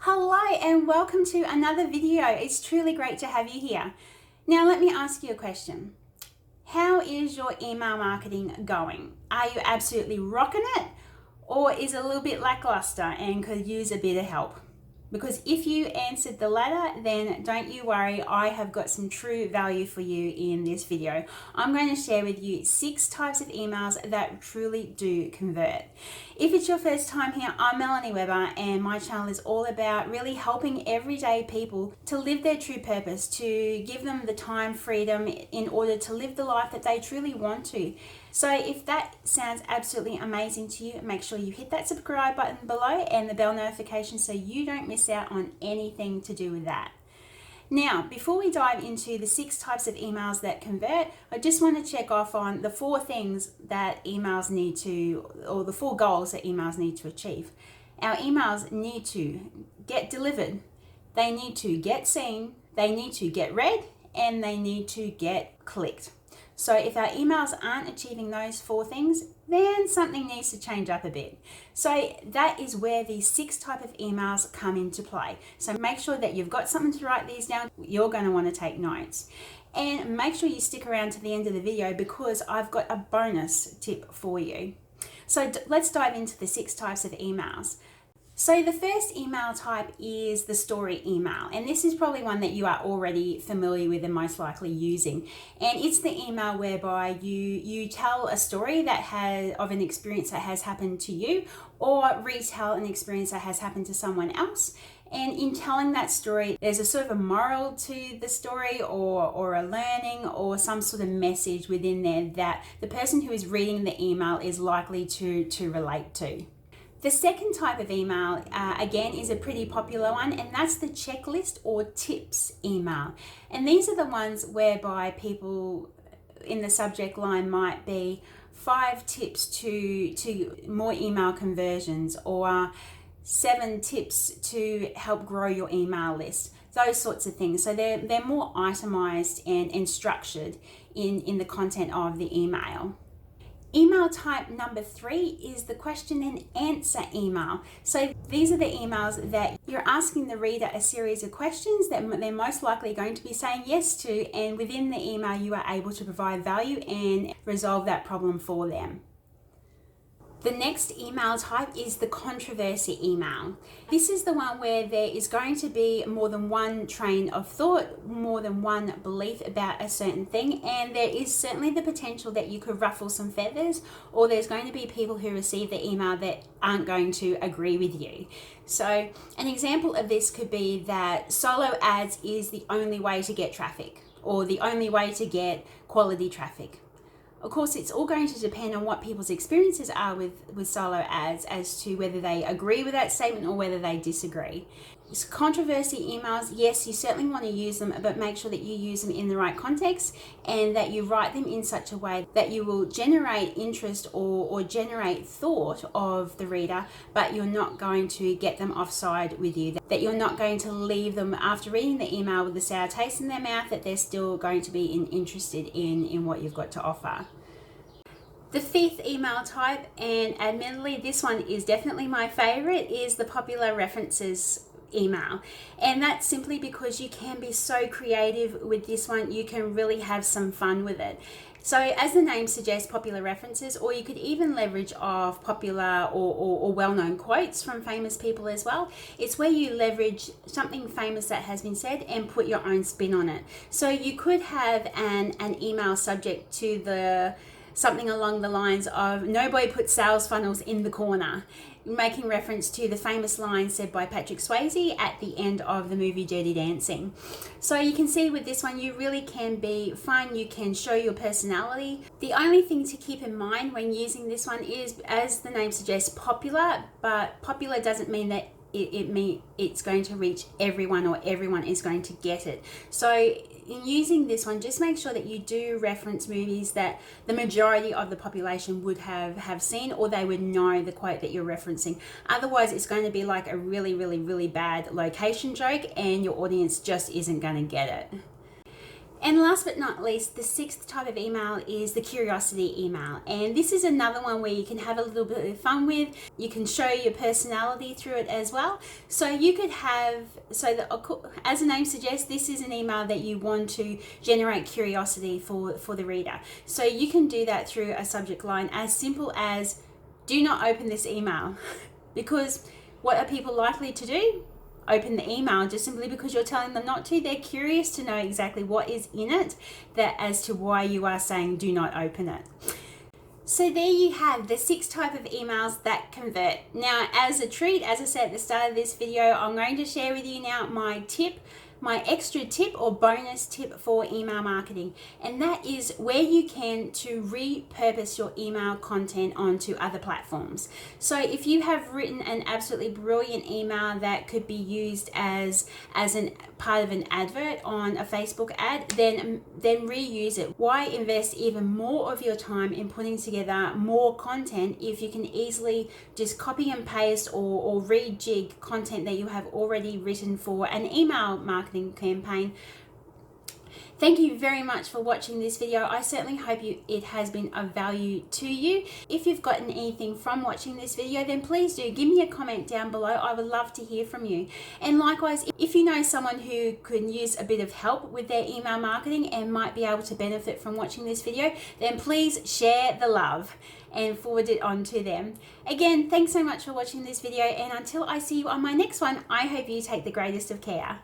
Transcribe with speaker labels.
Speaker 1: Hello and welcome to another video. It's truly great to have you here. Now let me ask you a question. How is your email marketing going? Are you absolutely rocking it, or is it a little bit lackluster and could use a bit of help? Because if you answered the latter, then don't you worry, I have got some true value for you in this video. I'm going to share with you 6 types of emails that truly do convert. If it's your first time here, I'm Melanie Weber and my channel is all about really helping everyday people to live their true purpose, to give them the time freedom in order to live the life that they truly want to. So if that sounds absolutely amazing to you, make sure you hit that subscribe button below and the bell notification so you don't miss out on anything to do with that. Now, before we dive into the 6 types of emails that convert, I just want to check off on the 4 things that emails need to, or the 4 goals that emails need to achieve. Our emails need to get delivered, they need to get seen, they need to get read, and they need to get clicked. So if our emails aren't achieving those 4 things, then something needs to change up a bit. So that is where these 6 types of emails come into play. So make sure that you've got something to write these down. You're going to want to take notes. And make sure you stick around to the end of the video because I've got a bonus tip for you. So let's dive into the 6 types of emails. So the first email type is the story email, and this is probably one that you are already familiar with and most likely using. And it's the email whereby you tell a story of an experience that has happened to you, or retell an experience that has happened to someone else. And in telling that story, there's a sort of a moral to the story, or a learning, or some sort of message within there that the person who is reading the email is likely to relate to. The second type of email, again, is a pretty popular one, and that's the checklist or tips email. And these are the ones whereby people in the subject line might be 5 tips to more email conversions, or 7 tips to help grow your email list, those sorts of things. So they're more itemized and structured in the content of the email. Email type number 3 is the question and answer email. So these are the emails that you're asking the reader a series of questions that they're most likely going to be saying yes to, and within the email you are able to provide value and resolve that problem for them. The next email type is the controversy email. This is the one where there is going to be more than one train of thought, more than one belief about a certain thing, and there is certainly the potential that you could ruffle some feathers, or there's going to be people who receive the email that aren't going to agree with you. So an example of this could be that solo ads is the only way to get traffic, or the only way to get quality traffic. Of course, it's all going to depend on what people's experiences are with solo ads as to whether they agree with that statement or whether they disagree. Controversy emails, yes, you certainly want to use them, but make sure that you use them in the right context and that you write them in such a way that you will generate interest or generate thought of the reader, but you're not going to get them offside with you, that you're not going to leave them after reading the email with a sour taste in their mouth, that they're still going to be interested in what you've got to offer. The 5th email type, and admittedly this one is definitely my favorite, is the popular references email. And that's simply because you can be so creative with this one. You can really have some fun with it. So as the name suggests, popular references, or you could even leverage off popular or well-known quotes from famous people as well. It's where you leverage something famous that has been said and put your own spin on it. So you could have an email subject to something along the lines of, "No boy puts sales funnels in the corner," making reference to the famous line said by Patrick Swayze at the end of the movie Dirty Dancing. So you can see with this one, you really can be fun, you can show your personality. The only thing to keep in mind when using this one is, as the name suggests, popular, but popular doesn't mean that it's going to reach everyone or everyone is going to get it. So in using this one, just make sure that you do reference movies that the majority of the population would have seen, or they would know the quote that you're referencing. Otherwise, it's going to be like a really, really, really bad location joke and your audience just isn't going to get it. And last but not least, the sixth type of email is the curiosity email. And this is another one where you can have a little bit of fun with. You can show your personality through it as well. So you could have, as the name suggests, this is an email that you want to generate curiosity for the reader. So you can do that through a subject line as simple as, do not open this email. Because what are people likely to do? Open the email just simply because you're telling them not to. They're curious to know exactly what is in it, that as to why you are saying do not open it. So there you have the 6 type of emails that convert. Now, as a treat, as I said at the start of this video, I'm going to share with you now my extra tip or bonus tip for email marketing, and that is where you can to repurpose your email content onto other platforms. So if you have written an absolutely brilliant email that could be used as an part of an advert on a Facebook ad, then reuse it. Why invest even more of your time in putting together more content if you can easily just copy and paste or rejig content that you have already written for an email marketing campaign? Thank you very much for watching this video. I certainly hope it has been of value to you. If you've gotten anything from watching this video, then please do give me a comment down below. I would love to hear from you. And likewise, if you know someone who could use a bit of help with their email marketing and might be able to benefit from watching this video, then please share the love and forward it on to them. Again, thanks so much for watching this video, and until I see you on my next one, I hope you take the greatest of care.